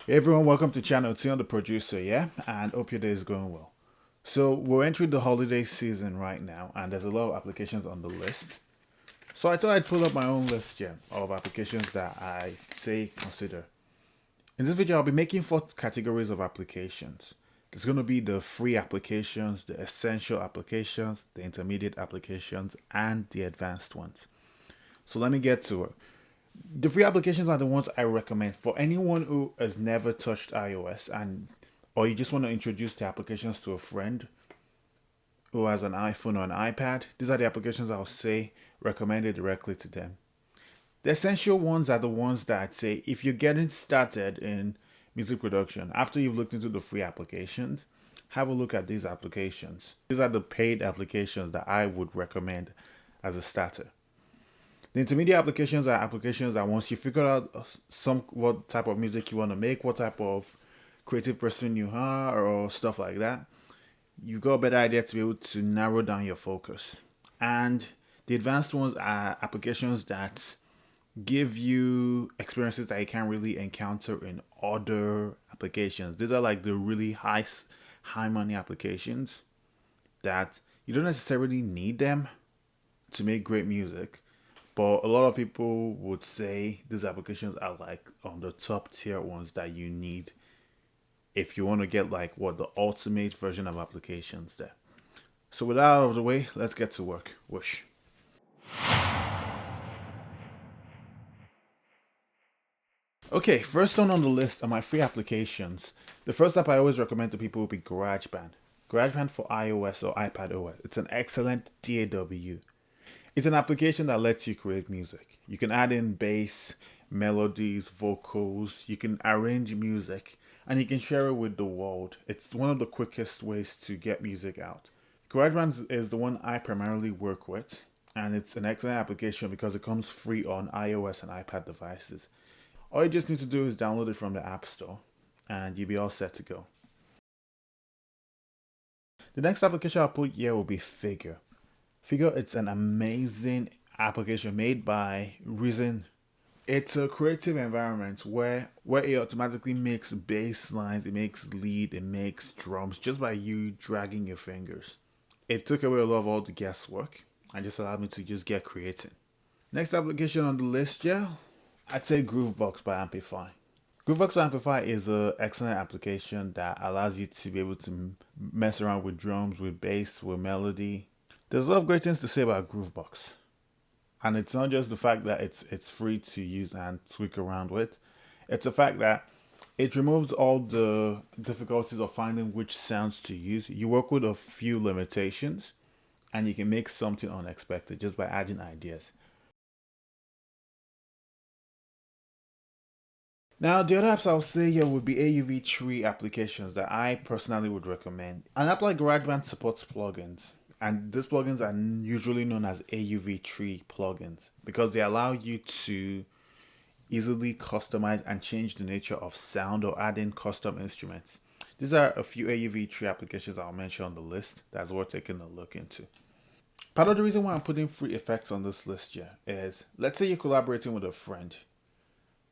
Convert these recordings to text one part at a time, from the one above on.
Hey everyone, welcome to channel T on the producer, yeah? And hope your day is going well. So we're entering the holiday season right now and there's a lot of applications on the list. So I thought I'd pull up my own list, yeah, of applications that I say consider. In this video, I'll be making 4 categories of applications. There's going to be the free applications, the essential applications, the intermediate applications, and the advanced ones. So let me get to it. The free applications are the ones I recommend for anyone who has never touched iOS and or you just want to introduce the applications to a friend who has an iPhone or an iPad. These are the applications I'll say recommended directly to them. The essential ones are the ones that I'd say if you're getting started in music production, after you've looked into the free applications, have a look at these applications. These are the paid applications that I would recommend as a starter. The intermediate applications are applications that once you figure out what type of music you want to make, what type of creative person you are, or stuff like that, you got a better idea to be able to narrow down your focus. And the advanced ones are applications that give you experiences that you can't really encounter in other applications. These are like the really high money applications that you don't necessarily need them to make great music, but a lot of people would say these applications are like on the top tier ones that you need if you want to get like the ultimate version of applications there. So with that out of the way, let's get to work. Whoosh. Okay, first one on the list are my free applications. The first app I always recommend to people would be Garageband. Garageband for iOS or iPad OS. It's an excellent DAW. It's an application that lets you create music. You can add in bass, melodies, vocals, you can arrange music, and you can share it with the world. It's one of the quickest ways to get music out. GarageBand is the one I primarily work with, and it's an excellent application because it comes free on iOS and iPad devices. All you just need to do is download it from the App Store, and you'll be all set to go. The next application I'll put here will be Figure. Figure, it's an amazing application made by Reason. It's a creative environment where it automatically makes bass lines, it makes lead, it makes drums just by you dragging your fingers. It took away a lot of all the guesswork and just allowed me to just get creative. Next application on the list, yeah, I'd say Groovebox by Amplify. Groovebox by Amplify is an excellent application that allows you to be able to mess around with drums, with bass, with melody. There's a lot of great things to say about Groovebox. And it's not just the fact that it's free to use and tweak around with. It's the fact that it removes all the difficulties of finding which sounds to use. You work with a few limitations and you can make something unexpected just by adding ideas. Now, the other apps I'll say here would be AUV3 applications that I personally would recommend. An app like GarageBand supports plugins, and these plugins are usually known as AUV3 plugins because they allow you to easily customize and change the nature of sound or add in custom instruments. These are a few AUV3 applications I'll mention on the list that's worth taking a look into. Part of the reason why I'm putting free effects on this list here is, let's say you're collaborating with a friend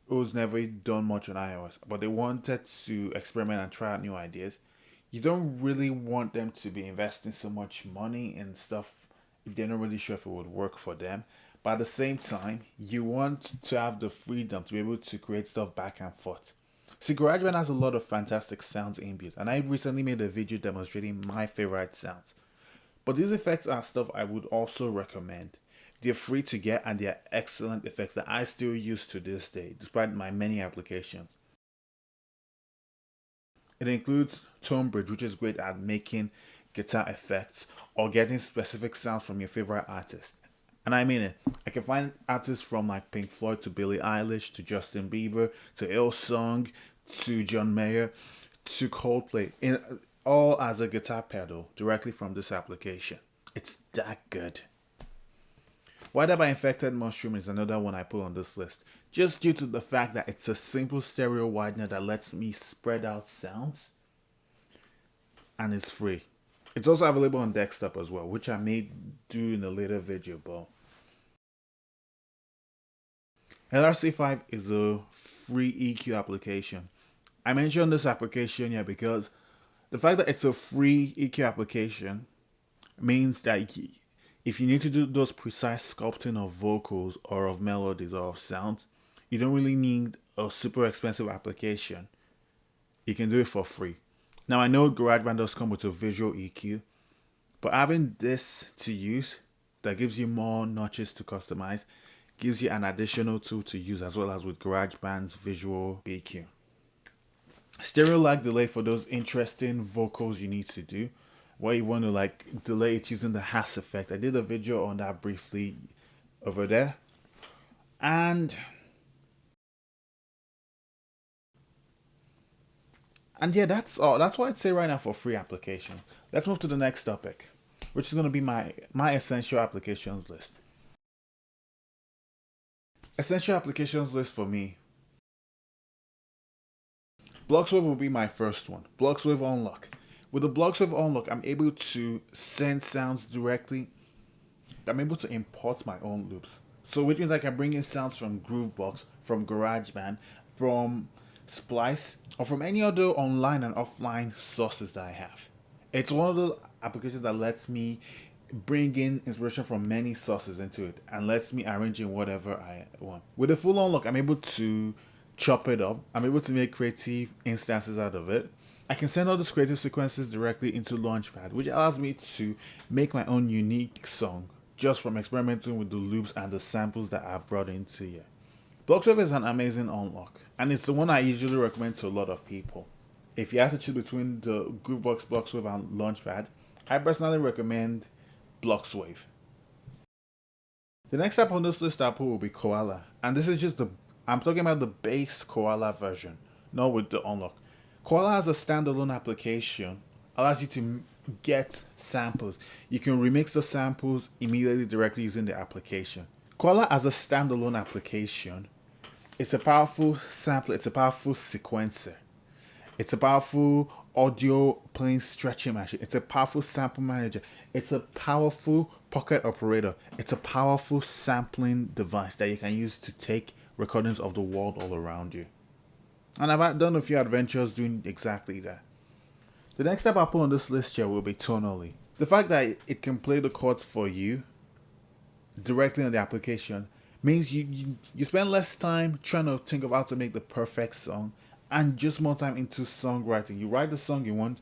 who's never done much on iOS, but they wanted to experiment and try out new ideas. You don't really want them to be investing so much money in stuff if they're not really sure if it would work for them. But at the same time, you want to have the freedom to be able to create stuff back and forth. See, GarageBand has a lot of fantastic sounds inbuilt, and I recently made a video demonstrating my favorite sounds. But these effects are stuff I would also recommend. They're free to get and they're excellent effects that I still use to this day, despite my many applications. It includes Tonebridge, which is great at making guitar effects or getting specific sounds from your favorite artist. And I mean it. I can find artists from like Pink Floyd to Billie Eilish to Justin Bieber to Hillsong to John Mayer to Coldplay, all as a guitar pedal directly from this application. It's that good. Wider by Infected Mushroom is another one I put on this list, just due to the fact that it's a simple stereo widener that lets me spread out sounds, and it's free. It's also available on desktop as well, which I may do in a later video, but LRC5 is a free EQ application. I mentioned this application here because the fact that it's a free EQ application means that if you need to do those precise sculpting of vocals or of melodies or of sounds, you don't really need a super expensive application. You can do it for free. Now I know GarageBand does come with a visual EQ, but having this to use that gives you more notches to customize gives you an additional tool to use, as well as with GarageBand's visual EQ. Stereo lag delay for those interesting vocals you need to do, where you want to like delay it using the hash effect. I did a video on that briefly over there. And yeah, that's all. That's what I'd say right now for free application. Let's move to the next topic, which is going to be my essential applications list. Essential applications list for me. Blocs Wave will be my first one. Blocs Wave Unlock. With the Blocs Wave Unlock, I'm able to send sounds directly. I'm able to import my own loops. So which means I can bring in sounds from Groovebox, from GarageBand, from Splice, or from any other online and offline sources that I have. It's one of those applications that lets me bring in inspiration from many sources into it and lets me arrange in whatever I want. With the full unlock, I'm able to chop it up. I'm able to make creative instances out of it. I can send all those creative sequences directly into Launchpad, which allows me to make my own unique song just from experimenting with the loops and the samples that I've brought into here. Blocs Wave is an amazing unlock, and it's the one I usually recommend to a lot of people. If you have to choose between the Groovebox, Blocs Wave, and Launchpad, I personally recommend Blocs Wave. The next app on this list I'll put will be Koala, and this is just I'm talking about the base Koala version, not with the unlock. Koala has a standalone application, allows you to get samples. You can remix the samples immediately directly using the application. Koala as a standalone application, it's a powerful sampler, it's a powerful sequencer. It's a powerful audio playing stretching machine. It's a powerful sample manager. It's a powerful pocket operator. It's a powerful sampling device that you can use to take recordings of the world all around you. And I've done a few adventures doing exactly that. The next step I put on this list here will be TONALY. The fact that it can play the chords for you directly on the application means you spend less time trying to think of how to make the perfect song and just more time into songwriting. You write the song you want.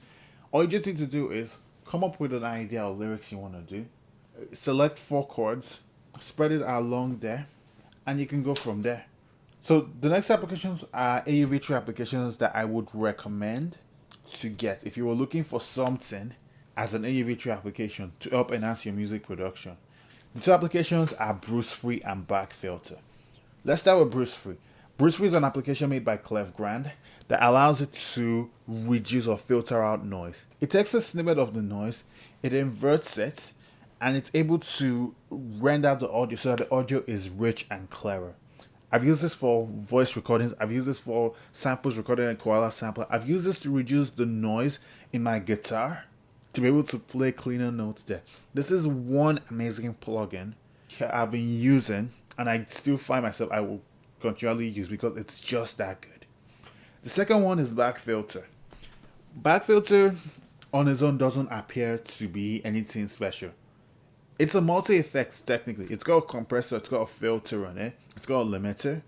All you just need to do is come up with an idea or lyrics you want to do. Select 4 chords, spread it along there, and you can go from there. So the next applications are AUV3 applications that I would recommend to get if you were looking for something as an AUV3 application to help enhance your music production. The 2 applications are Brusfri and Barkfilter. Let's start with Brusfri. Brusfri is an application made by Clefgrand that allows it to reduce or filter out noise. It takes a snippet of the noise, it inverts it, and it's able to render the audio so that the audio is rich and clearer. I've used this for voice recordings. I've used this for samples recorded in Koala Sampler. I've used this to reduce the noise in my guitar to be able to play cleaner notes there. This is one amazing plugin I've been using, and I still find myself I will continually use because it's just that good. The second one is Barkfilter. Barkfilter on its own doesn't appear to be anything special. It's a multi-effects technically. It's got a compressor, it's got a filter on it, it's got a limiter,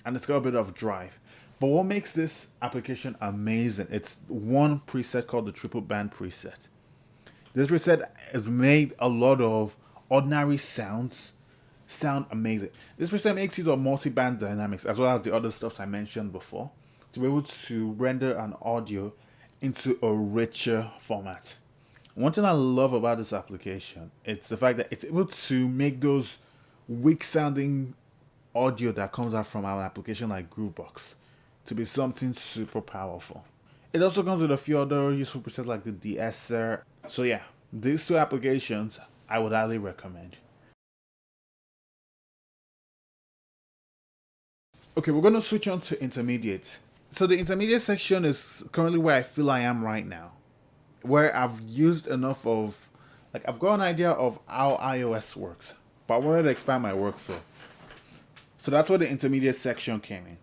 and it's got a bit of drive. But what makes this application amazing, it's one preset called the triple band preset. This preset has made a lot of ordinary sounds sound amazing. This preset makes use of multi-band dynamics as well as the other stuff I mentioned before to be able to render an audio into a richer format. One thing I love about this application, it's the fact that it's able to make those weak sounding audio that comes out from our application like Groovebox to be something super powerful. It also comes with a few other useful presets like the de-esser. So yeah, these 2 applications I would highly recommend. Okay, we're going to switch on to intermediate. So the intermediate section is currently where I feel I am right now, where I've used enough of, like I've got an idea of how iOS works, but I wanted to expand my workflow. So that's where the intermediate section came in.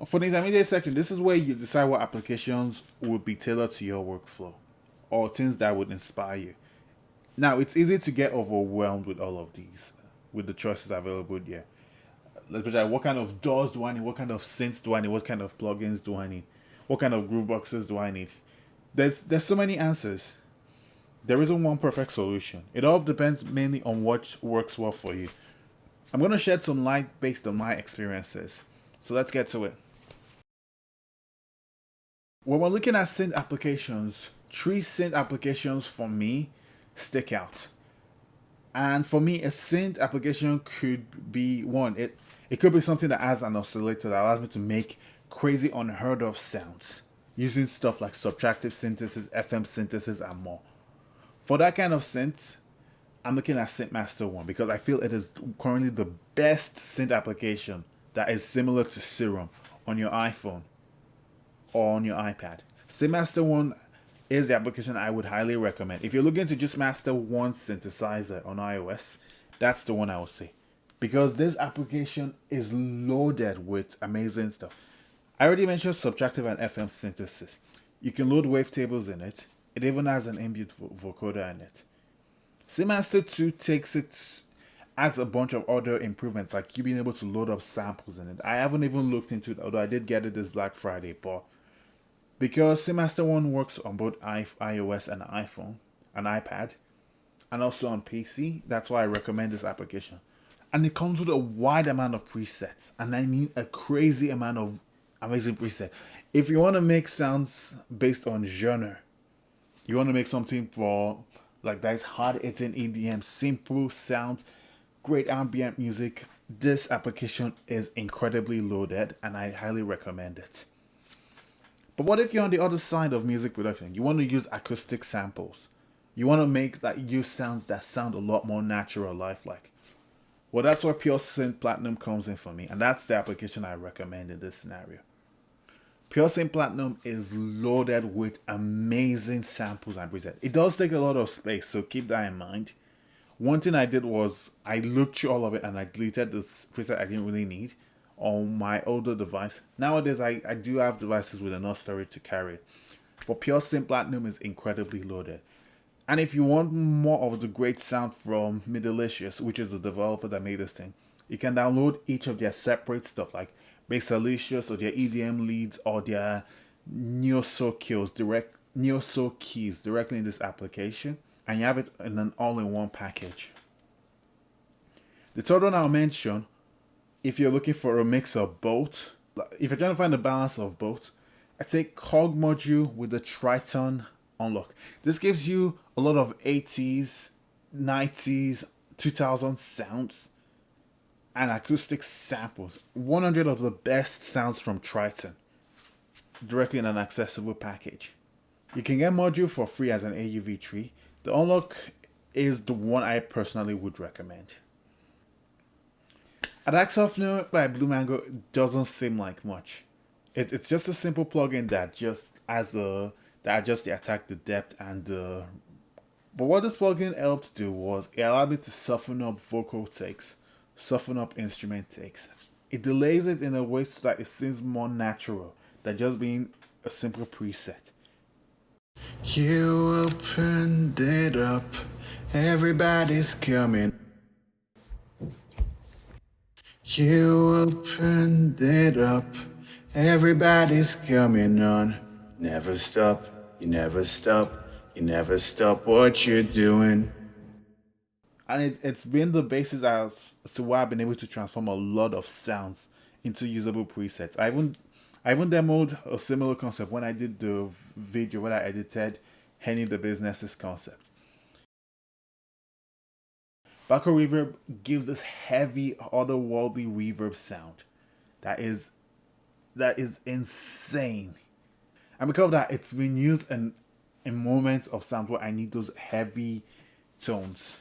For the intermediate section, this is where you decide what applications would be tailored to your workflow or things that would inspire you. Now, it's easy to get overwhelmed with all of these, with the choices available here. Especially what kind of DAWs do I need? What kind of synths do I need? What kind of plugins do I need? What kind of groove boxes do I need? There's so many answers. There isn't one perfect solution. It all depends mainly on what works well for you. I'm going to shed some light based on my experiences. So let's get to it. When we're looking at synth applications, three synth applications for me stick out. And for me, a synth application could be one. It could be something that has an oscillator that allows me to make crazy unheard of sounds using stuff like subtractive synthesis, FM synthesis, and more. For that kind of synth, I'm looking at Synthmaster One because I feel it is currently the best synth application that is similar to Serum on your iPhone or on your iPad. Synthmaster One is the application I would highly recommend. If you're looking to just master one synthesizer on iOS, that's the one I would say. Because this application is loaded with amazing stuff. I already mentioned subtractive and FM synthesis. You can load wavetables in it. It even has an ambient vocoder in it. Synthmaster 2 adds a bunch of other improvements, like you being able to load up samples in it. I haven't even looked into it, although I did get it this Black Friday, but because Synthmaster One works on both iOS and iPhone and iPad, and also on PC, that's why I recommend this application. And it comes with a wide amount of presets, and I mean a crazy amount of amazing presets. If you want to make sounds based on genre, you want to make something for like that is hard hitting EDM, simple sounds, great ambient music, this application is incredibly loaded, and I highly recommend it. But what if you're on the other side of music production? You want to use acoustic samples. You want to make that use sounds that sound a lot more natural, lifelike. Well, that's where Pure Synth Platinum comes in for me, and that's the application I recommend in this scenario. Pure Synth Platinum is loaded with amazing samples and presets. It does take a lot of space, so keep that in mind. One thing I did was I looked through all of it and I deleted this preset I didn't really need on my older device. Nowadays, I do have devices with enough storage to carry it. But Pure Synth Platinum is incredibly loaded. And if you want more of the great sound from Middelicious, which is the developer that made this thing, you can download each of their separate stuff like Basalicious or their EDM leads or their neo-soul keys directly in this application, and you have it in an all-in-one package. The third one I'll mention, if you're looking for a mix of both, if you're trying to find a balance of both, I'd say Korg Module with the Triton unlock. This gives you a lot of 80s, 90s, 2000s sounds and acoustic samples. 100 of the best sounds from Triton directly in an accessible package. You can get Module for free as an AUV3. The unlock is the one I personally would recommend. Attack Softener by Blue Mango doesn't seem like much. It's just a simple plugin that adjusts the attack, the depth, and the. But what this plugin helped do was it allowed me to soften up vocal takes, soften up instrument takes. It delays it in a way so that it seems more natural than just being a simple preset. You opened it up, everybody's coming. You opened it up, everybody's coming on. Never stop, you never stop, you never stop what you're doing. And it's been the basis as to why I've been able to transform a lot of sounds into usable presets. I even demoed a similar concept when I did the video where I edited Henny the Business's concept. Blackhole Reverb gives this heavy, otherworldly reverb sound that is insane. And because of that, it's been used in moments of sound where I need those heavy tones.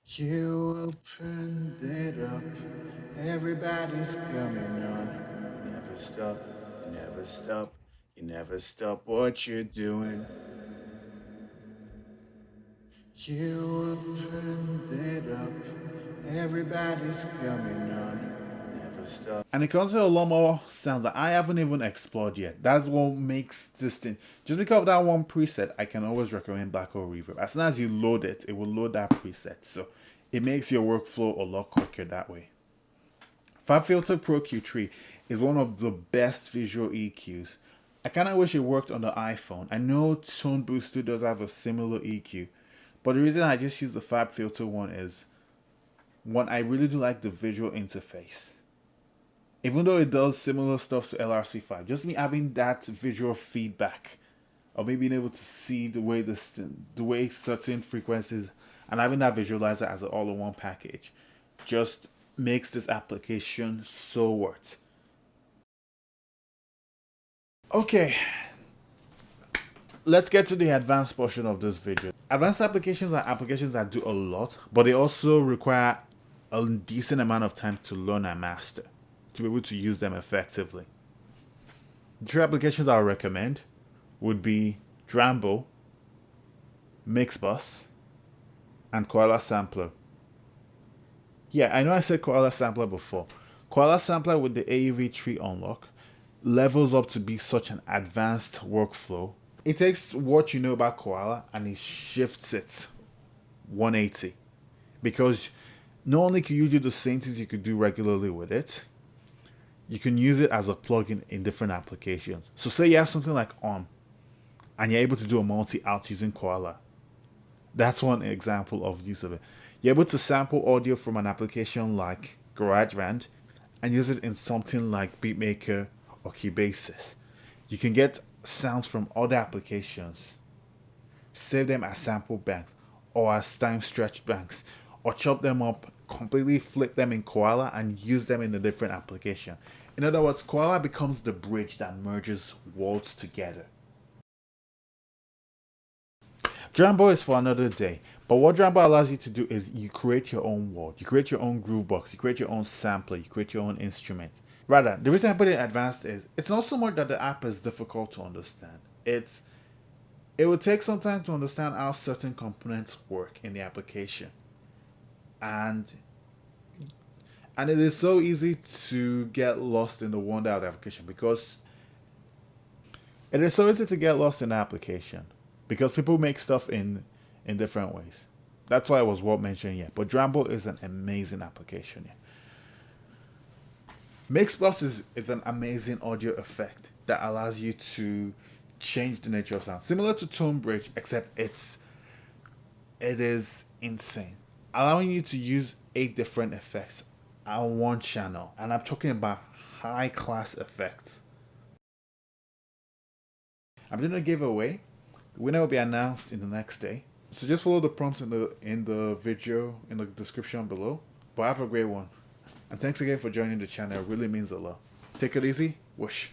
You opened it up, everybody's coming on. Never stop, you never stop, you never stop what you're doing. You opened it up, everybody's coming on. Never And it comes with a lot more sounds that I haven't even explored yet. That's what makes this thing. Just because of that one preset, I can always recommend Blackhole Reverb. As soon as you load it, it will load that preset. So it makes your workflow a lot quicker that way. Fabfilter Pro Q3 is one of the best visual EQs. I kind of wish it worked on the iPhone. I know Tonebridge does have a similar EQ, but the reason I just use the Fabfilter one is, one, I really do like the visual interface. Even though it does similar stuff to LRC5, just me having that visual feedback of me being able to see the way certain frequencies and having that visualizer as an all-in-one package just makes this application so worth. Okay, let's get to the advanced portion of this video. Advanced applications are applications that do a lot, but they also require a decent amount of time to learn and master to be able to use them effectively. The three applications I would recommend would be Drambo, Mixbus, and Koala Sampler. Yeah, I know I said Koala Sampler before. Koala Sampler with the AUV tree unlock levels up to be such an advanced workflow. It takes what you know about Koala and it shifts it 180. Because not only can you do the same things you could do regularly with it, you can use it as a plugin in different applications. So say you have something like and you're able to do a multi-out using Koala. That's one example of use of it. You're able to sample audio from an application like Garageband and use it in something like Beatmaker or Keybase. You can get sounds from other applications, save them as sample banks or as time stretch banks, or chop them up, completely flip them in Koala and use them in a different application. In other words, Koala becomes the bridge that merges worlds together. Drambo is for another day, but what Drambo allows you to do is you create your own world, you create your own groove box, you create your own sampler, you create your own instrument. Rather, the reason I put it advanced is it's not so much that the app is difficult to understand. It will take some time to understand how certain components work in the application. And it is so easy to get lost in the wonder of the application because people make stuff in different ways. That's why it was worth mentioning here. But Drambo is an amazing application here. Mixbus is an amazing audio effect that allows you to change the nature of sound. Similar to Tonebridge, except it is insane. Allowing you to use 8 different effects on one channel. And I'm talking about high class effects. I'm doing a giveaway. The winner will be announced in the next day. So just follow the prompts in the video in the description below. But have a great one. And thanks again for joining the channel. It really means a lot. Take it easy. Whoosh.